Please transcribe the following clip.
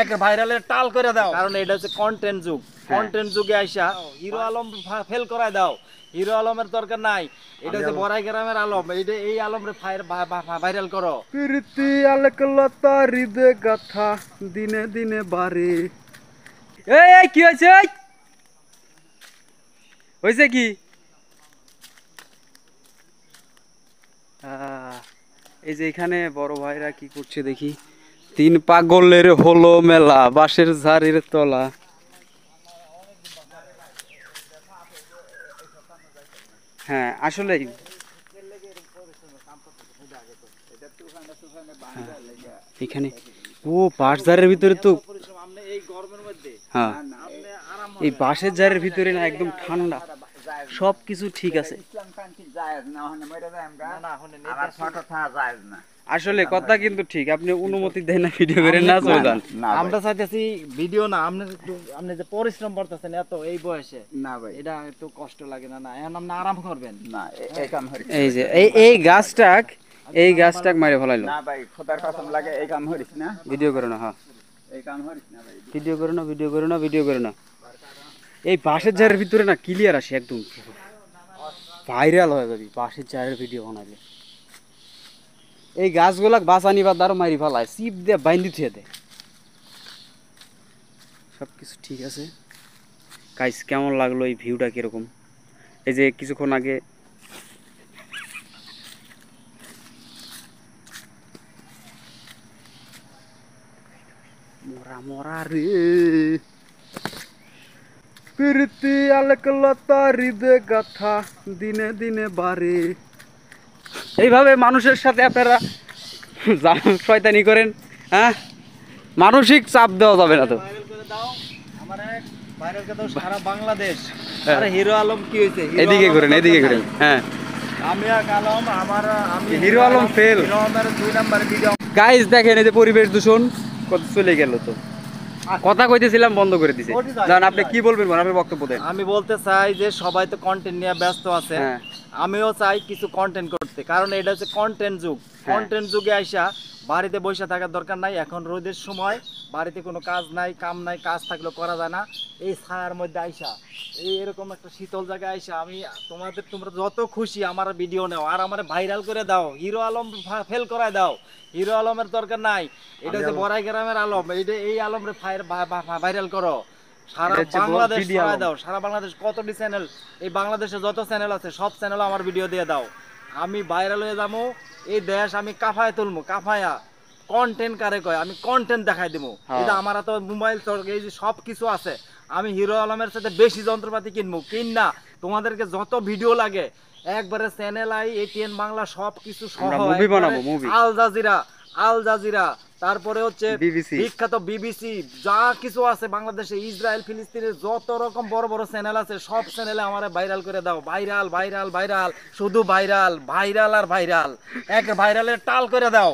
এক ভাইরালের টাল করে দাও, কারণ এটা হচ্ছে কন্টেন্ট যুগ। কন্টেন্ট যুগে আইসা হিরো আলম ফেল করায় দাও। হিরো আলমের দরকার নাই, এটা হচ্ছে বড়াই গ্রামের আলম। এইটা এই আলমরে ভাইরাল করো। প্রীতি আলকলতা হৃদে গাথা দিনে দিনে বাড়ে। এই কি হয়েছে? হয়েছে কি? এই যে এখানে বড় ভাইরা কি করছে দেখি। তিন পাগলের হলো মেলা, বাঁশের ঝাড়ের তলা। হ্যাঁ আসলে এখানে ও বাঁশ ঝাড়ের ভিতরে তো, হ্যাঁ এই বাঁশের ঝাড়ের ভিতরে না একদম ঠান্ডা, সব কিছু ঠিক আছে। আসলে কথা কিন্তু ঠিক, আপনি অনুমতি দেন না ভিডিও করে না চলবেন। আমরা চাইতেছি ভিডিও না, আপনি যে পরিশ্রম করতেছেন এত এই বয়সে, না ভাই এটা একটু কষ্ট লাগে না? না এখন আপনি আরাম করবেন না, এই যে এই গাছটাক মারে ফেলাইলো না ভাই, খোদার কসম লাগে এই কাম করিস না, ভিডিও করে না। হ্যাঁ এই কাম করিস না ভাই, ভিডিও করে না। এই বাঁশের ঝাড়ের ভিতরে না ক্লিয়ার আসে, একদম ভাইরাল হয়ে যাবি বাঁশের ঝাড়ের ভিডিও বানাইলে। এই গাছগুলা বাঁচানি বা দাঁড়ো মারি ফেলায়, চিপ দিয়ে বাইন্দি থুয়ে দেয়। সব কিছু ঠিক আছে। গাইস কেমন লাগলো এই ভিউটা কিরকম? এই যে কিছুক্ষণ আগে মরা মরা রে প্রীতি আলকলতা হৃদে গাথা দিনে দিনে বাড়ে। এইভাবে মানুষের সাথে আপনারা শয়তানি করেন, হ্যাঁ? মানসিক চাপ দেওয়া যাবে না তো। সারা বাংলাদেশ আরে হিরো আলম কি হয়েছে? এদিকে ঘুরেন, হ্যাঁ আমি হিরো আলম ফেল। হিরো আলমের 2 নম্বরের ভিডিও। গাইস দেখেন এই যে পরিবেশ দূষণ কত চলে গেল, তো কথা কইতেছিলাম বন্ধ করে দিছে। জান আপনি কি বলবেন, আপনার বক্তব্য দেন। আমি বলতে চাই যে সবাই তো কন্টেন্ট নিয়ে ব্যস্ত আছে, আমিও চাই কিছু কন্টেন্ট করতে, কারণ এটা হচ্ছে কন্টেন্ট যুগ। কন্টেন্ট যুগে আইসা বাড়িতে বসে থাকার দরকার নাই। এখন রোদের সময় বাড়িতে কোনো কাজ নাই, কাম নাই, কাজ থাকলেও করা যায় না। এই ছায়ার মধ্যে আইসা এই এরকম একটা শীতল জায়গায় আইসা আমি তোমরা যত খুশি আমার ভিডিও নাও আর আমার ভাইরাল করে দাও। হিরো আলম ফেল করায় দাও, হিরো আলমের দরকার নাই, এটা হচ্ছে বড়াই গ্রামের আলম। এইটা এই আলমরে ভাইরাল করো, সারা বাংলাদেশ ছড়ায় দাও। সারা বাংলাদেশ কতটি চ্যানেল, এই বাংলাদেশে যত চ্যানেল আছে সব চ্যানেলে আমার ভিডিও দিয়ে দাও। আমি ভাইরাল হয়ে যাবো, এই দেশ আমি কাফায় তুলবো। কাফায়া কন্টেন্ট কারে কয়, আমি কন্টেন্ট দেখাই দেবো। এটা আমার তো মোবাইল এই যে সব কিছু আছে, আমি হিরো আলমের সাথে বেশি যন্ত্রপাতি কিনবো। কিনা তোমাদেরকে যত ভিডিও লাগে একবারে চ্যানেল আই এটিএন বাংলা সব কিছু সহ আল জাজিরা, তারপরে হচ্ছে বিখ্যাত বিবিসি, যা কিছু আছে বাংলাদেশে, ইসরায়েল ফিলিস্তিনের যত রকম বড় বড় চ্যানেল আছে সব চ্যানেলে আমার ভাইরাল করে দাও। ভাইরাল ভাইরাল ভাইরাল, শুধু ভাইরাল ভাইরাল আর ভাইরাল, এক ভাইরালের টাল করে দাও।